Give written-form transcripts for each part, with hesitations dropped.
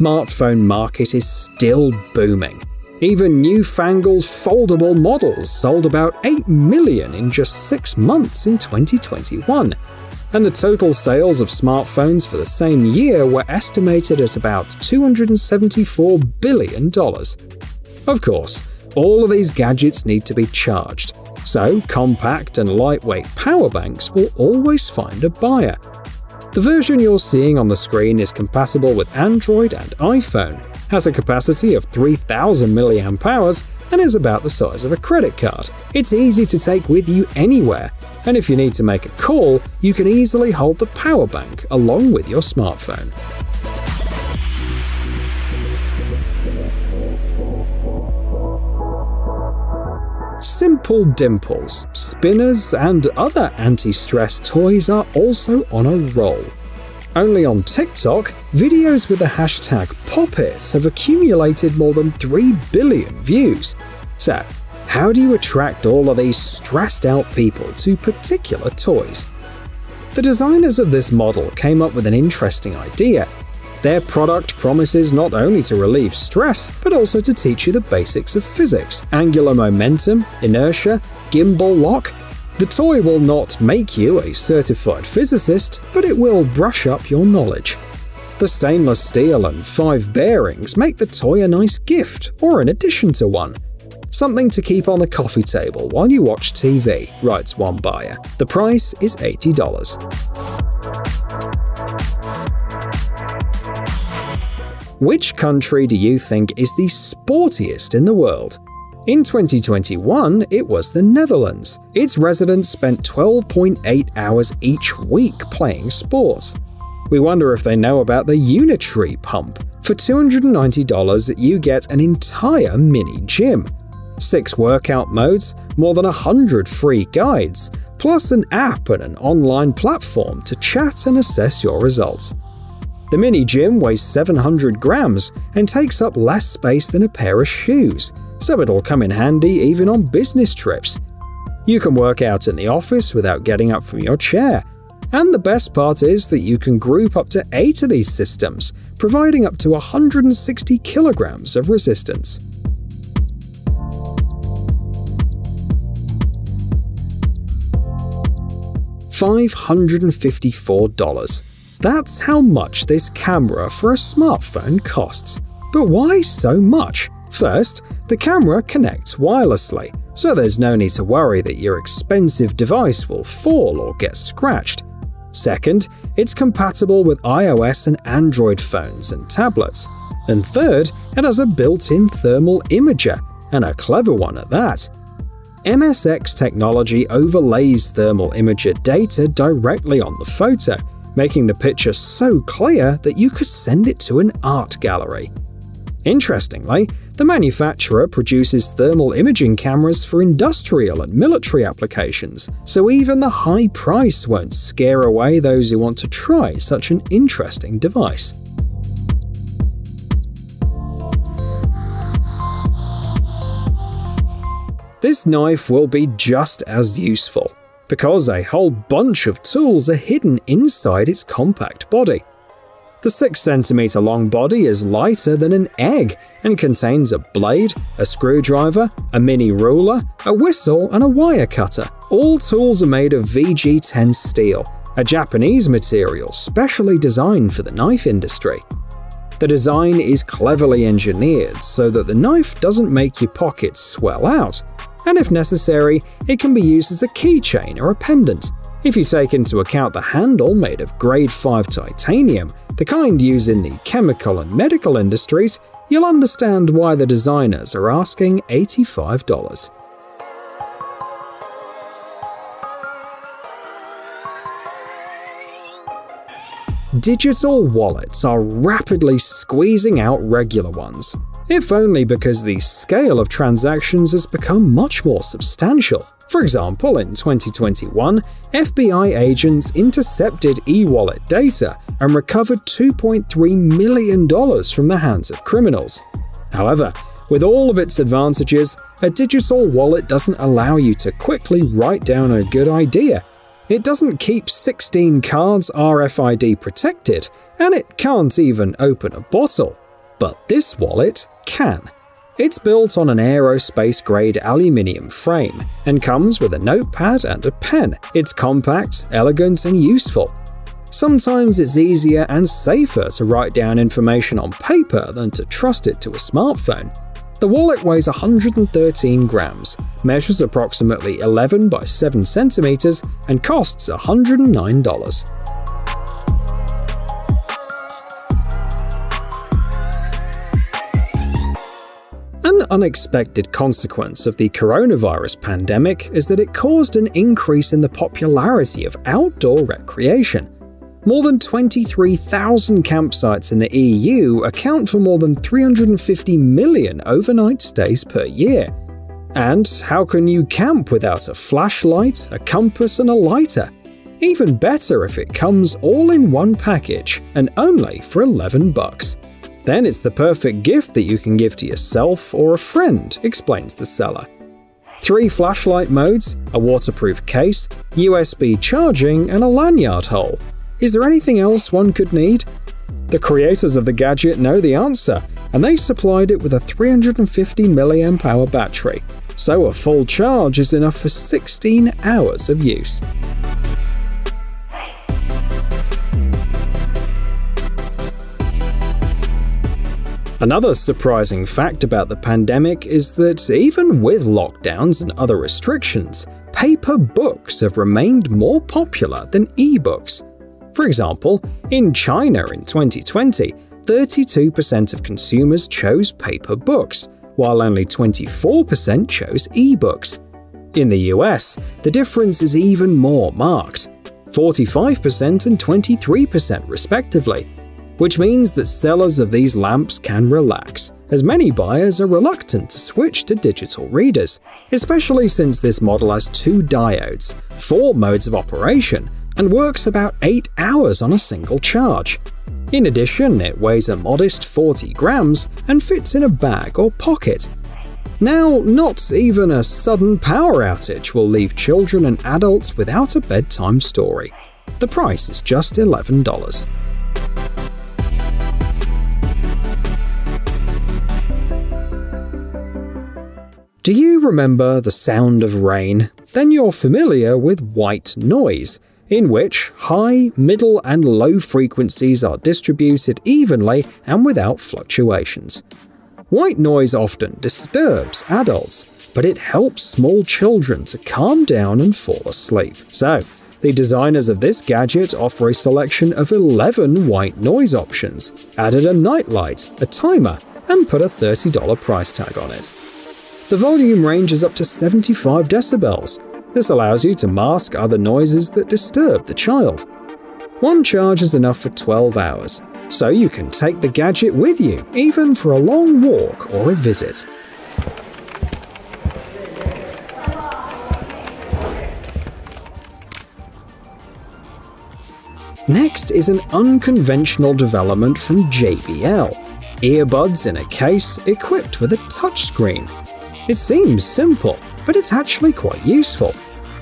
smartphone market is still booming. Even newfangled foldable models sold about 8 million in just 6 months in 2021. And the total sales of smartphones for the same year were estimated at about $274 billion. Of course, all of these gadgets need to be charged, so compact and lightweight power banks will always find a buyer. The version you're seeing on the screen is compatible with Android and iPhone, has a capacity of 3000 mAh, and is about the size of a credit card. It's easy to take with you anywhere, and if you need to make a call, you can easily hold the power bank along with your smartphone. Simple Dimples, spinners, and other anti-stress toys are also on a roll. Only on TikTok, videos with the hashtag #PopIt have accumulated more than 3 billion views. So, how do you attract all of these stressed-out people to particular toys? The designers of this model came up with an interesting idea. Their product promises not only to relieve stress, but also to teach you the basics of physics, angular momentum, inertia, gimbal lock. The toy will not make you a certified physicist, but it will brush up your knowledge. The stainless steel and 5 bearings make the toy a nice gift, or an addition to one. Something to keep on the coffee table while you watch TV, writes one buyer. The price is $80. Which country do you think is the sportiest in the world? In 2021, it was the Netherlands. Its residents spent 12.8 hours each week playing sports. We wonder if they know about the Unitree pump. For $290, you get an entire mini gym. 6 workout modes, more than 100 free guides, plus an app and an online platform to chat and assess your results. The mini gym weighs 700 grams and takes up less space than a pair of shoes, so it'll come in handy even on business trips. You can work out in the office without getting up from your chair. And the best part is that you can group up to 8 of these systems, providing up to 160 kilograms of resistance. $554. That's how much this camera for a smartphone costs. But why so much? First, the camera connects wirelessly, so there's no need to worry that your expensive device will fall or get scratched. Second, it's compatible with iOS and Android phones and tablets. And third, it has a built-in thermal imager, and a clever one at that. MSX technology overlays thermal imager data directly on the photo, making the picture so clear that you could send it to an art gallery. Interestingly, the manufacturer produces thermal imaging cameras for industrial and military applications, so even the high price won't scare away those who want to try such an interesting device. This knife will be just as useful, because a whole bunch of tools are hidden inside its compact body. The 6cm long body is lighter than an egg and contains a blade, a screwdriver, a mini ruler, a whistle, and a wire cutter. All tools are made of VG10 steel, a Japanese material specially designed for the knife industry. The design is cleverly engineered so that the knife doesn't make your pockets swell out, and if necessary, it can be used as a keychain or a pendant. If you take into account the handle made of grade 5 titanium, the kind used in the chemical and medical industries, you'll understand why the designers are asking $85. Digital wallets are rapidly squeezing out regular ones, if only because the scale of transactions has become much more substantial. For example, in 2021, FBI agents intercepted e-wallet data and recovered $2.3 million from the hands of criminals. However, with all of its advantages, a digital wallet doesn't allow you to quickly write down a good idea. It doesn't keep 16 cards RFID protected, and it can't even open a bottle. But this wallet can. It's built on an aerospace-grade aluminium frame and comes with a notepad and a pen. It's compact, elegant, and useful. Sometimes it's easier and safer to write down information on paper than to trust it to a smartphone. The wallet weighs 113 grams, measures approximately 11 by 7 centimeters, and costs $109. An unexpected consequence of the coronavirus pandemic is that it caused an increase in the popularity of outdoor recreation. More than 23,000 campsites in the EU account for more than 350 million overnight stays per year. And how can you camp without a flashlight, a compass, and a lighter? Even better if it comes all in one package and only for $11. Then it's the perfect gift that you can give to yourself or a friend, explains the seller. 3 flashlight modes, a waterproof case, USB charging, and a lanyard hole. Is there anything else one could need? The creators of the gadget know the answer, and they supplied it with a 350 mAh battery, so a full charge is enough for 16 hours of use. Another surprising fact about the pandemic is that even with lockdowns and other restrictions, paper books have remained more popular than e-books. For example, in China in 2020, 32% of consumers chose paper books, while only 24% chose e-books. In the US, the difference is even more marked, 45% and 23% respectively, which means that sellers of these lamps can relax, as many buyers are reluctant to switch to digital readers, especially since this model has 2 diodes, 4 modes of operation, and works about 8 hours on a single charge. In addition, it weighs a modest 40 grams and fits in a bag or pocket. Now, not even a sudden power outage will leave children and adults without a bedtime story. The price is just $11. Do you remember the sound of rain? Then you're familiar with white noise, in which high, middle, and low frequencies are distributed evenly and without fluctuations. White noise often disturbs adults, but it helps small children to calm down and fall asleep. So, the designers of this gadget offer a selection of 11 white noise options, added a nightlight, a timer, and put a $30 price tag on it. The volume range is up to 75 decibels. This allows you to mask other noises that disturb the child. One charge is enough for 12 hours, so you can take the gadget with you, even for a long walk or a visit. Next is an unconventional development from JBL. Earbuds in a case equipped with a touchscreen. It seems simple, but it's actually quite useful.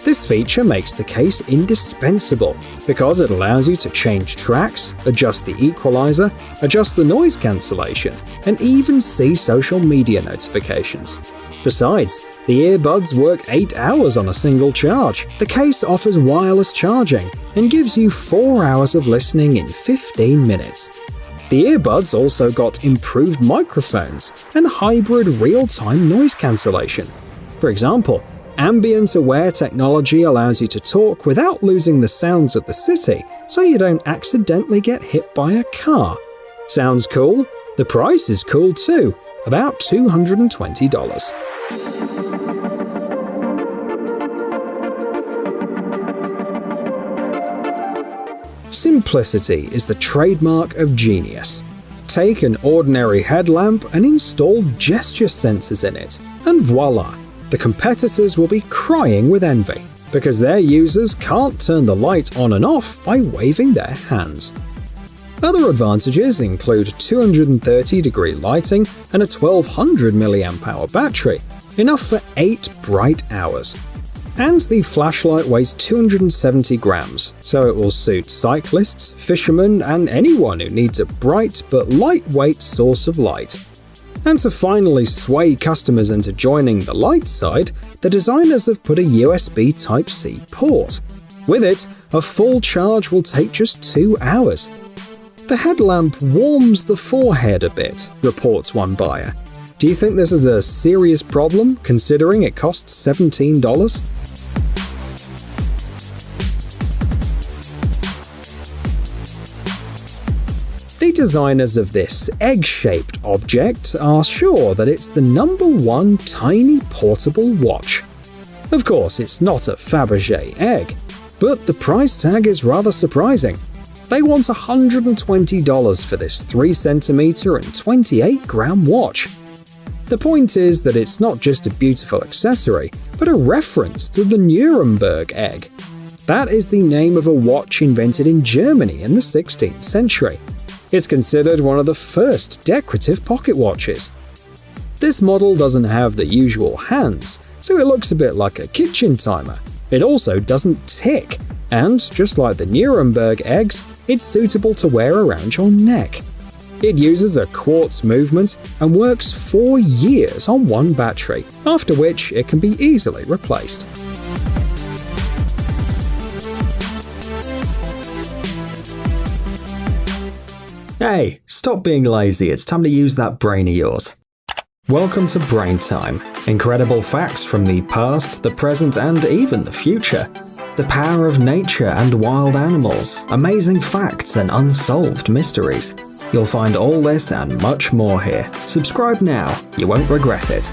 This feature makes the case indispensable because it allows you to change tracks, adjust the equalizer, adjust the noise cancellation, and even see social media notifications. Besides, the earbuds work 8 hours on a single charge. The case offers wireless charging and gives you 4 hours of listening in 15 minutes. The earbuds also got improved microphones and hybrid real-time noise cancellation. For example, ambient-aware technology allows you to talk without losing the sounds of the city, so you don't accidentally get hit by a car. Sounds cool? The price is cool too, about $220. Simplicity is the trademark of genius. Take an ordinary headlamp and install gesture sensors in it, and voila! The competitors will be crying with envy, because their users can't turn the light on and off by waving their hands. Other advantages include 230-degree lighting and a 1200 mAh battery, enough for 8 bright hours. And the flashlight weighs 270 grams, so it will suit cyclists, fishermen, and anyone who needs a bright but lightweight source of light. And to finally sway customers into joining the light side, the designers have put a USB Type-C port. With it, a full charge will take just 2 hours. The headlamp warms the forehead a bit, reports one buyer. Do you think this is a serious problem, considering it costs $17? The designers of this egg-shaped object are sure that it's the #1 tiny portable watch. Of course, it's not a Fabergé egg, but the price tag is rather surprising. They want $120 for this 3cm and 28-gram watch. The point is that it's not just a beautiful accessory, but a reference to the Nuremberg egg. That is the name of a watch invented in Germany in the 16th century. It's considered one of the first decorative pocket watches. This model doesn't have the usual hands, so it looks a bit like a kitchen timer. It also doesn't tick, and just like the Nuremberg eggs, it's suitable to wear around your neck. It uses a quartz movement and works 4 years on one battery, after which it can be easily replaced. Hey, stop being lazy, it's time to use that brain of yours. Welcome to Brain Time. Incredible facts from the past, the present, and even the future. The power of nature and wild animals, amazing facts and unsolved mysteries. You'll find all this and much more here. Subscribe now, you won't regret it.